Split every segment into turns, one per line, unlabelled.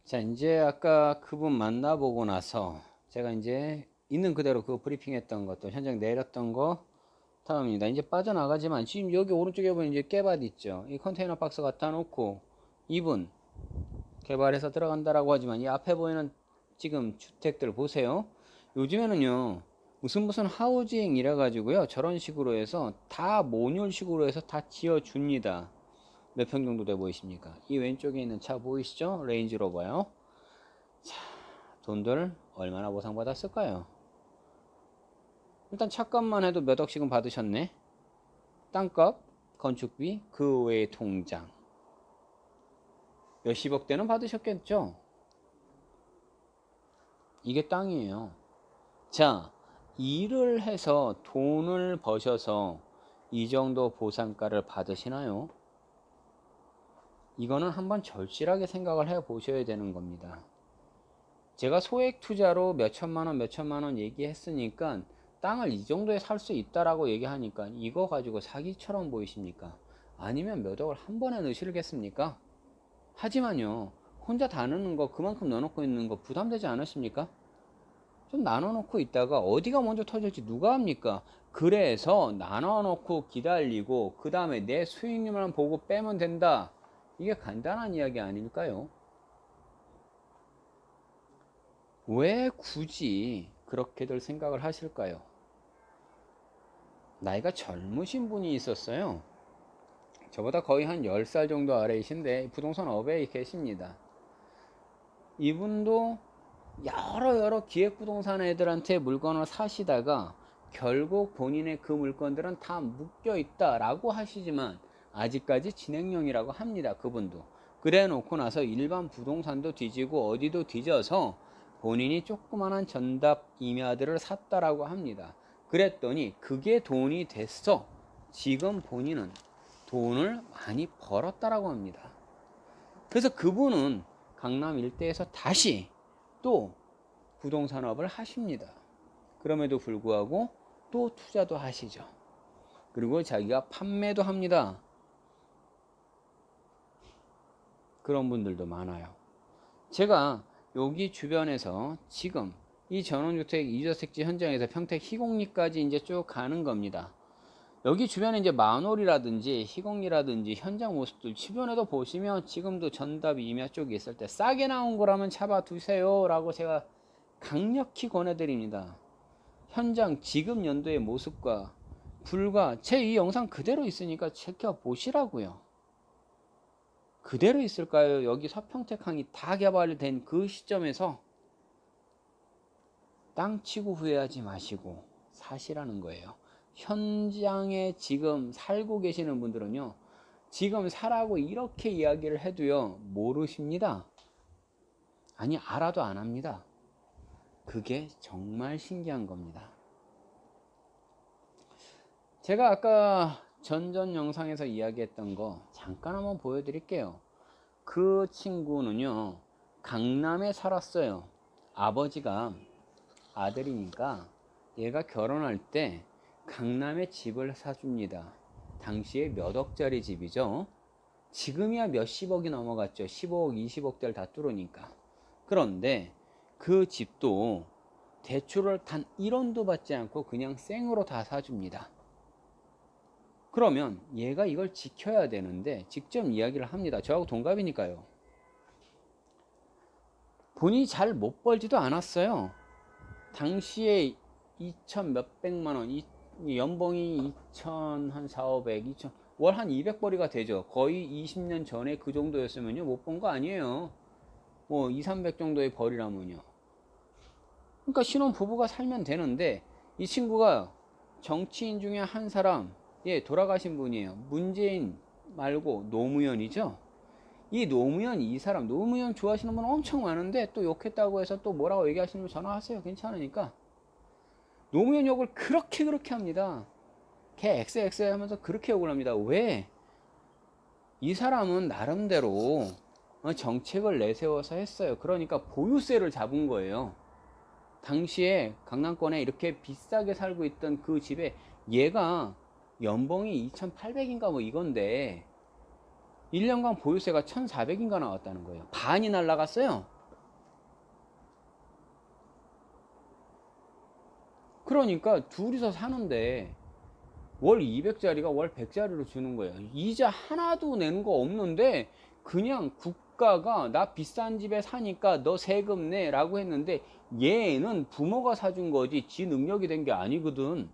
자, 이제 아까 그분 만나보고 나서 제가 이제 있는 그대로 그 브리핑했던 것도 현장 내렸던 거 다음입니다. 이제 빠져나가지만 지금 여기 오른쪽에 보면 이제 깨밭 있죠. 이 컨테이너 박스 갖다 놓고 이분 개발해서 들어간다라고 하지만 이 앞에 보이는 지금 주택들 보세요. 요즘에는요 무슨 하우징 이래 가지고요 저런 식으로 해서 다 모듈식으로 해서 다 지어줍니다. 몇 평 정도 돼 보이십니까? 이 왼쪽에 있는 차 보이시죠? 레인지로버요. 자, 돈들 얼마나 보상받았을까요? 일단 차값만 해도 몇 억씩은 받으셨네. 땅값, 건축비, 그 외의 통장 몇십억대는 받으셨겠죠? 이게 땅이에요. 자, 일을 해서 돈을 버셔서 이 정도 보상가를 받으시나요? 이거는 한번 절실하게 생각을 해 보셔야 되는 겁니다. 제가 소액 투자로 몇천만 원 얘기했으니까 땅을 이 정도에 살 수 있다라고 얘기하니까 이거 가지고 사기처럼 보이십니까? 아니면 몇 억을 한 번에 넣으시겠습니까? 하지만요, 혼자 다 넣는 거 그만큼 넣어놓고 있는 거 부담되지 않으십니까? 좀 나눠놓고 있다가 어디가 먼저 터질지 누가 합니까? 그래서 나눠놓고 기다리고 그 다음에 내 수익률만 보고 빼면 된다. 이게 간단한 이야기 아닐까요? 왜 굳이 그렇게들 생각을 하실까요? 나이가 젊으신 분이 있었어요. 저보다 거의 한 10살 정도 아래이신데 부동산 업에 계십니다. 이분도 여러 기획부동산 애들한테 물건을 사시다가 결국 본인의 그 물건들은 다 묶여 있다라고 하시지만 아직까지 진행형이라고 합니다. 그분도. 그래 놓고 나서 일반 부동산도 뒤지고 어디도 뒤져서 본인이 조그만한 전답 임야들을 샀다라고 합니다. 그랬더니 그게 돈이 됐어. 지금 본인은 돈을 많이 벌었다라고 합니다. 그래서 그분은 강남 일대에서 다시 또 부동산업을 하십니다. 그럼에도 불구하고 또 투자도 하시죠. 그리고 자기가 판매도 합니다. 그런 분들도 많아요. 제가 여기 주변에서 지금 이 전원주택 이주택지 현장에서 평택 희곡리까지 이제 쭉 가는 겁니다. 여기 주변에 이제 만월이라든지 희곡리라든지 현장 모습들 주변에도 보시면 지금도 전답 임야 쪽에 있을 때 싸게 나온 거라면 잡아 두세요 라고 제가 강력히 권해드립니다. 현장 지금 연도의 모습과 불과 제 이 영상 그대로 있으니까 지켜보시라고요. 그대로 있을까요? 여기 서평택 항이 다 개발된 그 시점에서 땅 치고 후회하지 마시고 사시라는 거예요. 현장에 지금 살고 계시는 분들은요, 지금 사라고 이렇게 이야기를 해도요, 모르십니다. 아니, 알아도 안 합니다. 그게 정말 신기한 겁니다. 제가 아까 전전 영상에서 이야기했던 거 잠깐 한번 보여드릴게요. 그 친구는요, 강남에 살았어요. 아버지가 아들이니까 얘가 결혼할 때 강남에 집을 사줍니다. 당시에 몇 억짜리 집이죠. 지금이야 몇십억이 넘어갔죠. 15억, 20억대를 다 뚫으니까. 그런데 그 집도 대출을 단 1원도 받지 않고 그냥 생으로 다 사줍니다. 그러면 얘가 이걸 지켜야 되는데 직접 이야기를 합니다. 저하고 동갑이니까요. 본인이 잘 못 벌지도 않았어요. 당시에 2천 몇백만 원, 연봉이 2천 한 4, 500, 2천 월 한 200벌이가 되죠. 거의 20년 전에 그 정도였으면요 못 본 거 아니에요. 뭐 2, 300 정도의 벌이라면요. 그러니까 신혼 부부가 살면 되는데 이 친구가 정치인 중에 한 사람, 예, 돌아가신 분이에요. 문재인 말고 노무현이죠. 이 노무현, 이 사람 노무현 좋아하시는 분 엄청 많은데 또 욕했다고 해서 또 뭐라고 얘기하시는 분 전화하세요. 괜찮으니까. 노무현 욕을 그렇게 합니다. 걔 XX 하면서 그렇게 욕을 합니다. 왜? 이 사람은 나름대로 정책을 내세워서 했어요. 그러니까 보유세를 잡은 거예요. 당시에 강남권에 이렇게 비싸게 살고 있던 그 집에 얘가 연봉이 2,800인가 뭐 이건데 1년간 보유세가 1,400인가 나왔다는 거예요. 반이 날라갔어요. 그러니까 둘이서 사는데 월 200짜리가 월 100짜리로 주는 거예요. 이자 하나도 내는 거 없는데 그냥 국가가 나 비싼 집에 사니까 너 세금 내 라고 했는데 얘는 부모가 사준 거지 지 능력이 된 게 아니거든.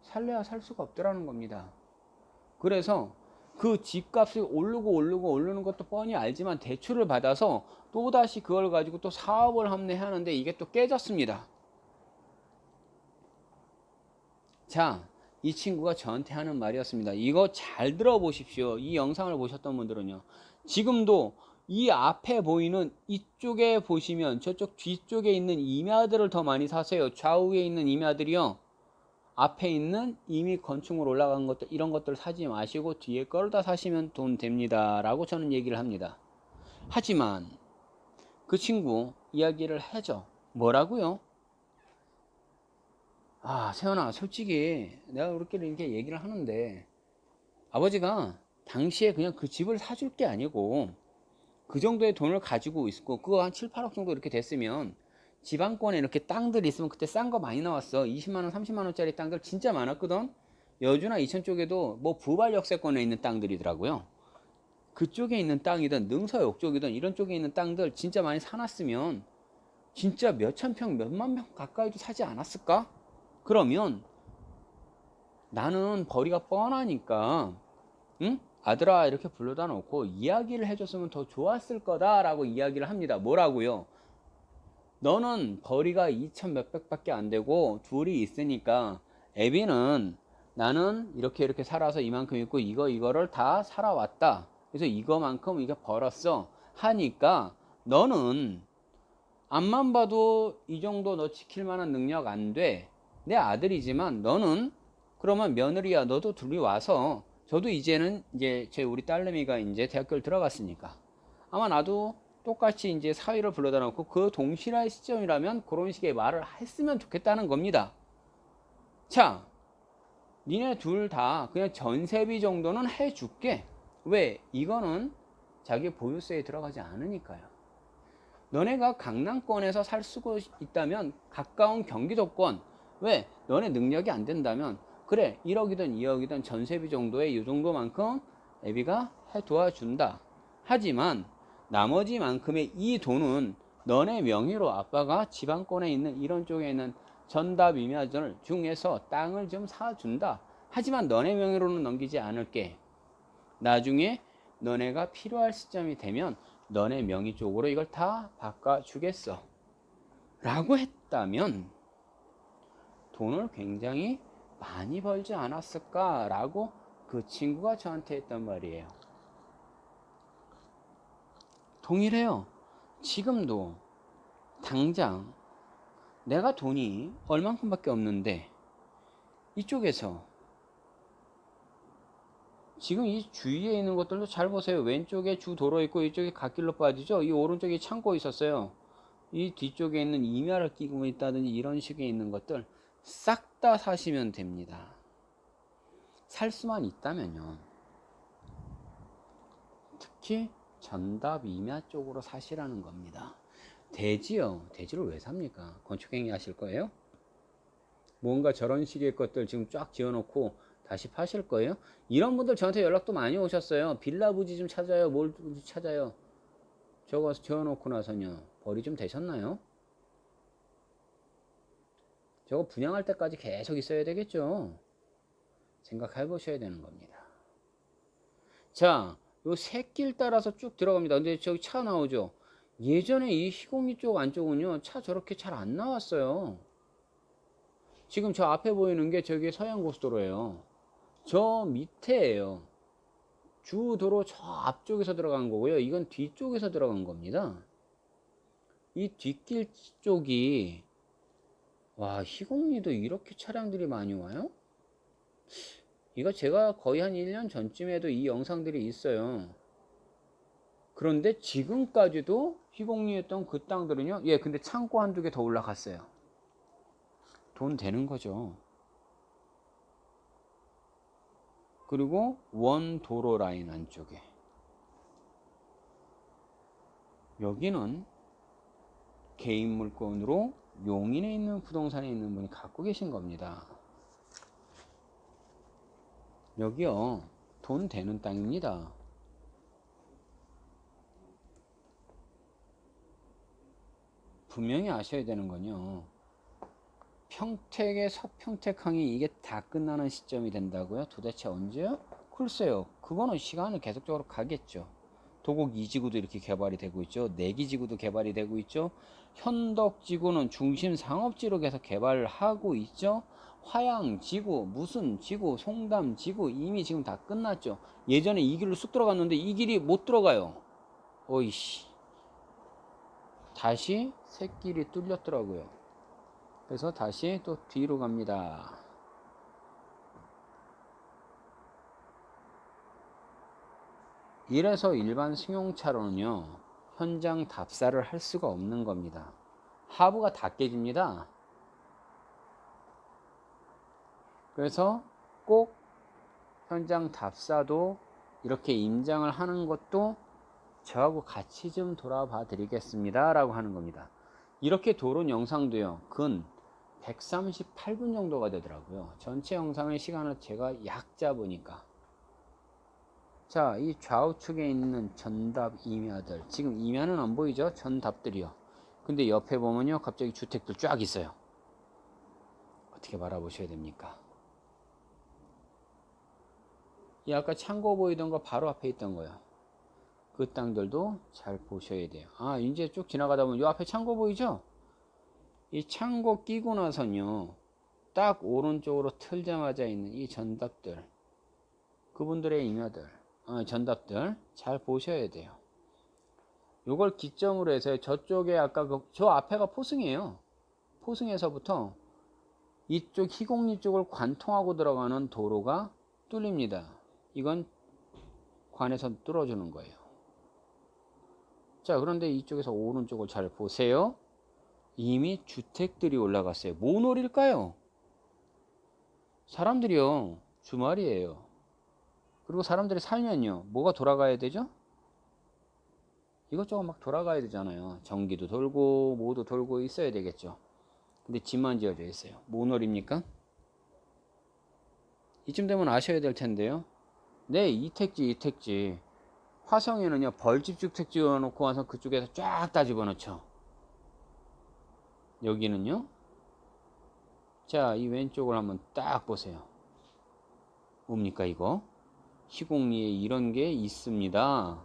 살래야 살 수가 없더라는 겁니다. 그래서 그 집값이 오르는 것도 뻔히 알지만 대출을 받아서 또다시 그걸 가지고 또 사업을 합리하는데 이게 또 깨졌습니다. 자, 이 친구가 저한테 하는 말이었습니다. 이거 잘 들어보십시오. 이 영상을 보셨던 분들은요. 지금도 이 앞에 보이는 이쪽에 보시면 저쪽 뒤쪽에 있는 임야들을 더 많이 사세요. 좌우에 있는 임야들이요. 앞에 있는 이미 건축으로 올라간 것들 이런 것들 사지 마시고 뒤에 걸 다 사시면 돈 됩니다 라고 저는 얘기를 합니다. 하지만 그 친구 이야기를 하죠. 뭐라고요? 아 세연아 솔직히 내가 우리끼리 이렇게 얘기를 하는데 아버지가 당시에 그냥 그 집을 사줄 게 아니고 그 정도의 돈을 가지고 있고 그거 한 7, 8억 정도 이렇게 됐으면 지방권에 이렇게 땅들이 있으면 그때 싼 거 많이 나왔어. 20만원 30만원짜리 땅들 진짜 많았거든. 여주나 이천 쪽에도 뭐 부발 역세권에 있는 땅들이더라고요. 그쪽에 있는 땅이든 능서역 쪽이든 이런 쪽에 있는 땅들 진짜 많이 사놨으면 진짜 몇천 평 몇만 평 가까이도 사지 않았을까? 그러면 나는 벌이가 뻔하니까 응? 아들아 이렇게 불러다 놓고 이야기를 해줬으면 더 좋았을 거다라고 이야기를 합니다. 뭐라고요? 너는 벌이가 2천 몇백 밖에 안 되고 둘이 있으니까 애비는 나는 이렇게 살아서 이만큼 있고 이거를 다 살아왔다. 그래서 이거만큼 이게 벌었어 하니까 너는 앞만 봐도 이 정도 너 지킬 만한 능력 안 돼. 내 아들이지만 너는 그러면 며느리야 너도 둘이 와서 저도 이제는 이제 우리 딸내미가 이제 대학교를 들어갔으니까 아마 나도 똑같이 이제 사위를 불러다 놓고 그 동일한 시점이라면 그런 식의 말을 했으면 좋겠다는 겁니다. 자, 니네 둘 다 그냥 전세비 정도는 해줄게. 왜? 이거는 자기 보유세에 들어가지 않으니까요. 너네가 강남권에서 살 수가 있다면 가까운 경기도권 왜? 너네 능력이 안 된다면 그래 1억이든 2억이든 전세비 정도의 이 정도만큼 애비가 해 도와준다. 하지만 나머지만큼의 이 돈은 너네 명의로 아빠가 지방권에 있는 이런 쪽에 있는 전답 임야들 중에서 땅을 좀 사준다. 하지만 너네 명의로는 넘기지 않을게. 나중에 너네가 필요할 시점이 되면 너네 명의 쪽으로 이걸 다 바꿔주겠어 라고 했다면 돈을 굉장히 많이 벌지 않았을까 라고 그 친구가 저한테 했단 말이에요. 동일해요. 지금도 당장 내가 돈이 얼만큼 밖에 없는데 이쪽에서 지금 이 주위에 있는 것들도 잘 보세요. 왼쪽에 주 도로 있고 이쪽에 갓길로 빠지죠. 이 오른쪽에 창고 있었어요. 이 뒤쪽에 있는 임야를 끼고 있다든지 이런 식의 있는 것들 싹 다 사시면 됩니다. 살 수만 있다면요. 특히 전답 임야 쪽으로 사시라는 겁니다. 대지요. 대지를 왜 삽니까? 건축행위 하실 거예요? 뭔가 저런 식의 것들 지금 쫙 지어놓고 다시 파실 거예요? 이런 분들 저한테 연락도 많이 오셨어요. 빌라 부지 좀 찾아요. 뭘 찾아요? 저거 지어놓고 나서요. 벌이 좀 되셨나요? 저거 분양할 때까지 계속 있어야 되겠죠. 생각해 보셔야 되는 겁니다. 자, 요 새길 따라서 쭉 들어갑니다. 근데 저기 차 나오죠. 예전에 이 희곡리 쪽 안쪽은요 차 저렇게 잘 안 나왔어요. 지금 저 앞에 보이는 게 저기 서해안고속도로예요. 저 밑에예요. 주도로 저 앞쪽에서 들어간 거고요. 이건 뒤쪽에서 들어간 겁니다. 이 뒷길 쪽이 와 희곡리도 이렇게 차량들이 많이 와요? 이거 제가 거의 한 1년 전쯤에도 이 영상들이 있어요. 그런데 지금까지도 희곡리했던 그 땅들은요. 예, 근데 창고 한두 개 더 올라갔어요. 돈 되는 거죠. 그리고 원 도로 라인 안쪽에 여기는 개인 물건으로 용인에 있는 부동산에 있는 분이 갖고 계신 겁니다. 여기요, 돈 되는 땅입니다. 분명히 아셔야 되는 건요, 평택의 서평택항이 이게 다 끝나는 시점이 된다고요? 도대체 언제요? 글쎄요, 그거는 시간을 계속적으로 가겠죠. 도곡 2지구도 이렇게 개발이 되고 있죠. 내기지구도 개발이 되고 있죠. 현덕지구는 중심 상업지로 계속 개발을 하고 있죠. 화양지구, 무슨 지구, 송담지구 이미 지금 다 끝났죠. 예전에 이 길로 쑥 들어갔는데 이 길이 못 들어가요. 어이씨, 다시 새길이 뚫렸더라고요. 그래서 다시 또 뒤로 갑니다. 이래서 일반 승용차로는요, 현장 답사를 할 수가 없는 겁니다. 하부가 다 깨집니다. 그래서 꼭 현장 답사도 이렇게 임장을 하는 것도 저하고 같이 좀 돌아봐 드리겠습니다 라고 하는 겁니다. 이렇게 도론 영상도요, 근 138분 정도가 되더라고요. 전체 영상의 시간을 제가 약 잡으니까. 자, 이 좌우측에 있는 전답 임야들, 지금 임야는 안 보이죠? 전답들이요. 근데 옆에 보면요, 갑자기 주택들 쫙 있어요. 어떻게 바라보셔야 됩니까? 이 아까 창고 보이던 거 바로 앞에 있던 거요. 그 땅들도 잘 보셔야 돼요. 아, 이제 쭉 지나가다 보면 이 앞에 창고 보이죠? 이 창고 끼고 나서는요, 딱 오른쪽으로 틀자마자 있는 이 전답들, 그분들의 임야들, 전답들 잘 보셔야 돼요. 요걸 기점으로 해서 저쪽에 아까 저 앞에가 포승이에요. 포승에서부터 이쪽 희곡리 쪽을 관통하고 들어가는 도로가 뚫립니다. 이건 관에서 뚫어주는 거예요. 자, 그런데 이쪽에서 오른쪽을 잘 보세요. 이미 주택들이 올라갔어요. 뭐 노릴까요? 사람들이요, 주말이에요. 그리고 사람들이 살면요, 뭐가 돌아가야 되죠? 이것저것 막 돌아가야 되잖아요. 전기도 돌고 뭐도 돌고 있어야 되겠죠. 근데 집만 지어져 있어요. 뭐 노립니까? 이쯤 되면 아셔야 될 텐데요. 네, 이택지. 화성에는요, 벌집 주택 지어놓고 와서 그쪽에서 쫙 다 집어넣죠. 여기는요, 자, 이 왼쪽을 한번 딱 보세요. 뭡니까, 이거? 시공리에 이런 게 있습니다.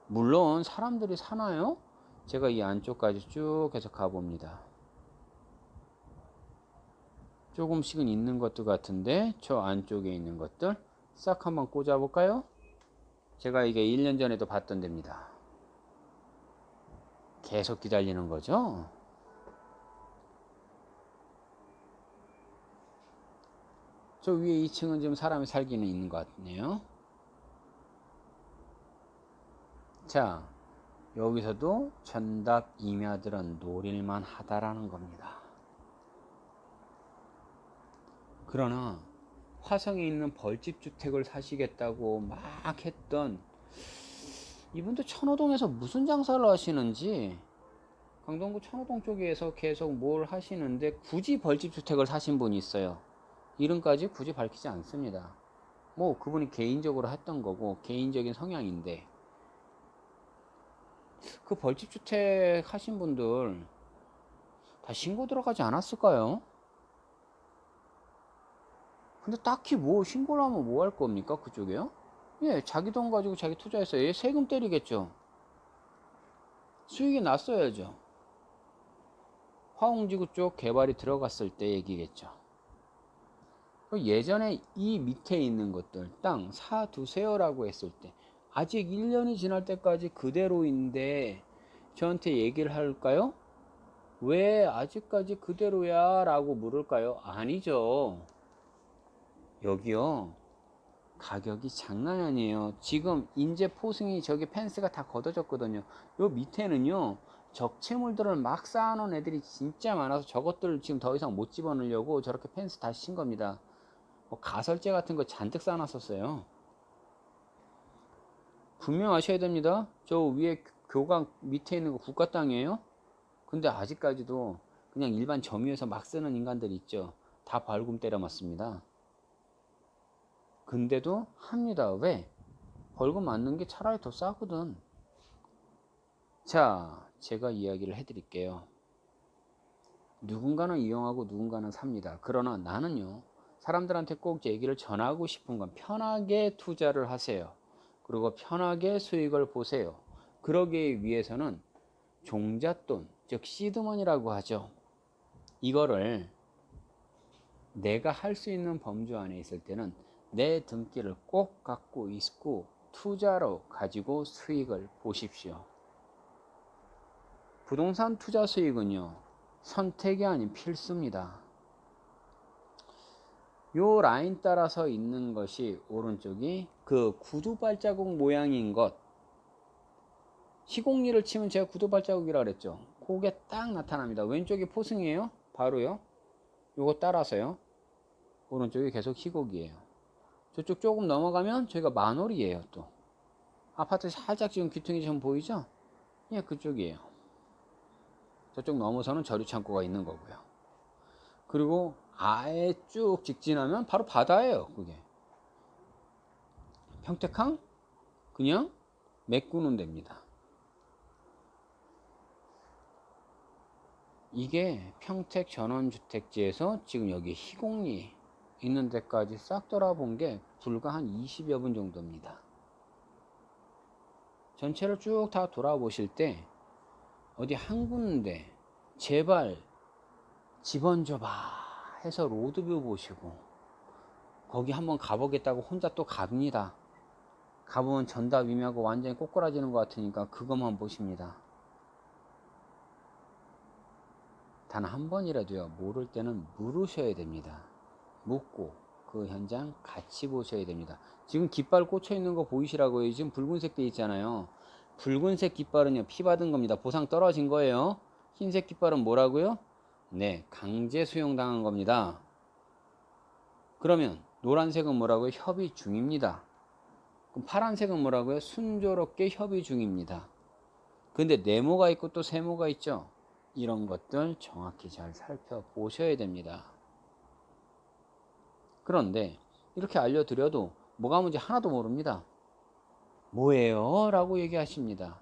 물론, 사람들이 사나요? 제가 이 안쪽까지 쭉 해서 가봅니다. 조금씩은 있는 것도 같은데, 저 안쪽에 있는 것들 싹 한번 꽂아볼까요? 제가 이게 1년 전에도 봤던 데입니다. 계속 기다리는 거죠. 저 위에 2층은 지금 사람이 살기는 있는 것 같네요. 자, 여기서도 전답 임야들은 노릴만 하다라는 겁니다. 그러나 화성에 있는 벌집 주택을 사시겠다고 막 했던 이분도 천호동에서 무슨 장사를 하시는지, 강동구 천호동 쪽에서 계속 뭘 하시는데 굳이 벌집 주택을 사신 분이 있어요. 이름까지 굳이 밝히지 않습니다. 뭐 그분이 개인적으로 했던 거고 개인적인 성향인데, 그 벌집 주택 하신 분들 다 신고 들어가지 않았을까요? 근데 딱히 뭐 신고를 하면 뭐 할 겁니까, 그쪽에요? 예, 자기 돈 가지고 자기 투자해서 얘 세금 때리겠죠. 수익이 났어야죠. 화홍지구 쪽 개발이 들어갔을 때 얘기겠죠. 예전에 이 밑에 있는 것들 땅 사두세요라고 했을 때, 아직 1년이 지날 때까지 그대로인데 저한테 얘기를 할까요? 왜 아직까지 그대로야? 라고 물을까요? 아니죠. 여기요, 가격이 장난이 아니에요. 지금 인제 포승이 저기 펜스가 다 걷어졌거든요. 요 밑에는요, 적채물들을 막 쌓아놓은 애들이 진짜 많아서 저것들을 지금 더 이상 못 집어넣으려고 저렇게 펜스 다 친 겁니다. 뭐 가설재 같은 거 잔뜩 쌓아놨었어요. 분명 아셔야 됩니다. 저 위에 교각 밑에 있는 거 국가 땅이에요. 근데 아직까지도 그냥 일반 점유해서 막 쓰는 인간들 있죠. 다 벌금 때려 맞습니다. 근데도 합니다. 왜? 벌금 맞는 게 차라리 더 싸거든. 자, 제가 이야기를 해드릴게요. 누군가는 이용하고 누군가는 삽니다. 그러나 나는요, 사람들한테 꼭 얘기를 전하고 싶은 건 편하게 투자를 하세요. 그리고 편하게 수익을 보세요. 그러기 위해서는 종잣돈, 즉 시드머니라고 하죠. 이거를 내가 할 수 있는 범주 안에 있을 때는 내 등기를 꼭 갖고 있고 투자로 가지고 수익을 보십시오. 부동산 투자 수익은요, 선택이 아닌 필수입니다. 요 라인 따라서 있는 것이 오른쪽이 그 구두 발자국 모양인 것. 시공리를 치면 제가 구두 발자국이라 그랬죠. 그게 딱 나타납니다. 왼쪽이 포승이에요. 바로요. 요거 따라서요. 오른쪽이 계속 희곡이에요. 저쪽 조금 넘어가면 저희가 만월이에요. 또 아파트 살짝 지금 귀퉁이 좀 보이죠? 예, 그쪽이에요. 저쪽 넘어서는 저류 창고가 있는 거고요. 그리고 아예 쭉 직진하면 바로 바다예요. 그게 평택항 그냥 메꾸는 데입니다. 이게 평택 전원주택지에서 지금 여기 희곡리 있는 데까지 싹 돌아본 게 불과 한 20여 분 정도입니다. 전체를 쭉 다 돌아보실 때 어디 한 군데 제발 집원 줘봐 해서 로드뷰 보시고 거기 한번 가보겠다고 혼자 또 갑니다. 가보면 전다 위미하고 완전히 꼬꾸라지는 것 같으니까 그것만 보십니다. 단 한 번이라도요, 모를 때는 물으셔야 됩니다. 묻고 그 현장 같이 보셔야 됩니다. 지금 깃발 꽂혀 있는 거 보이시라고요. 지금 붉은색 돼 있잖아요. 붉은색 깃발은요, 피 받은 겁니다. 보상 떨어진 거예요. 흰색 깃발은 뭐라고요? 네, 강제 수용당한 겁니다. 그러면 노란색은 뭐라고요? 협의 중입니다. 그럼 파란색은 뭐라고요? 순조롭게 협의 중입니다. 근데 네모가 있고 또 세모가 있죠. 이런 것들 정확히 잘 살펴보셔야 됩니다. 그런데 이렇게 알려드려도 뭐가 뭔지 하나도 모릅니다. 뭐예요? 라고 얘기하십니다.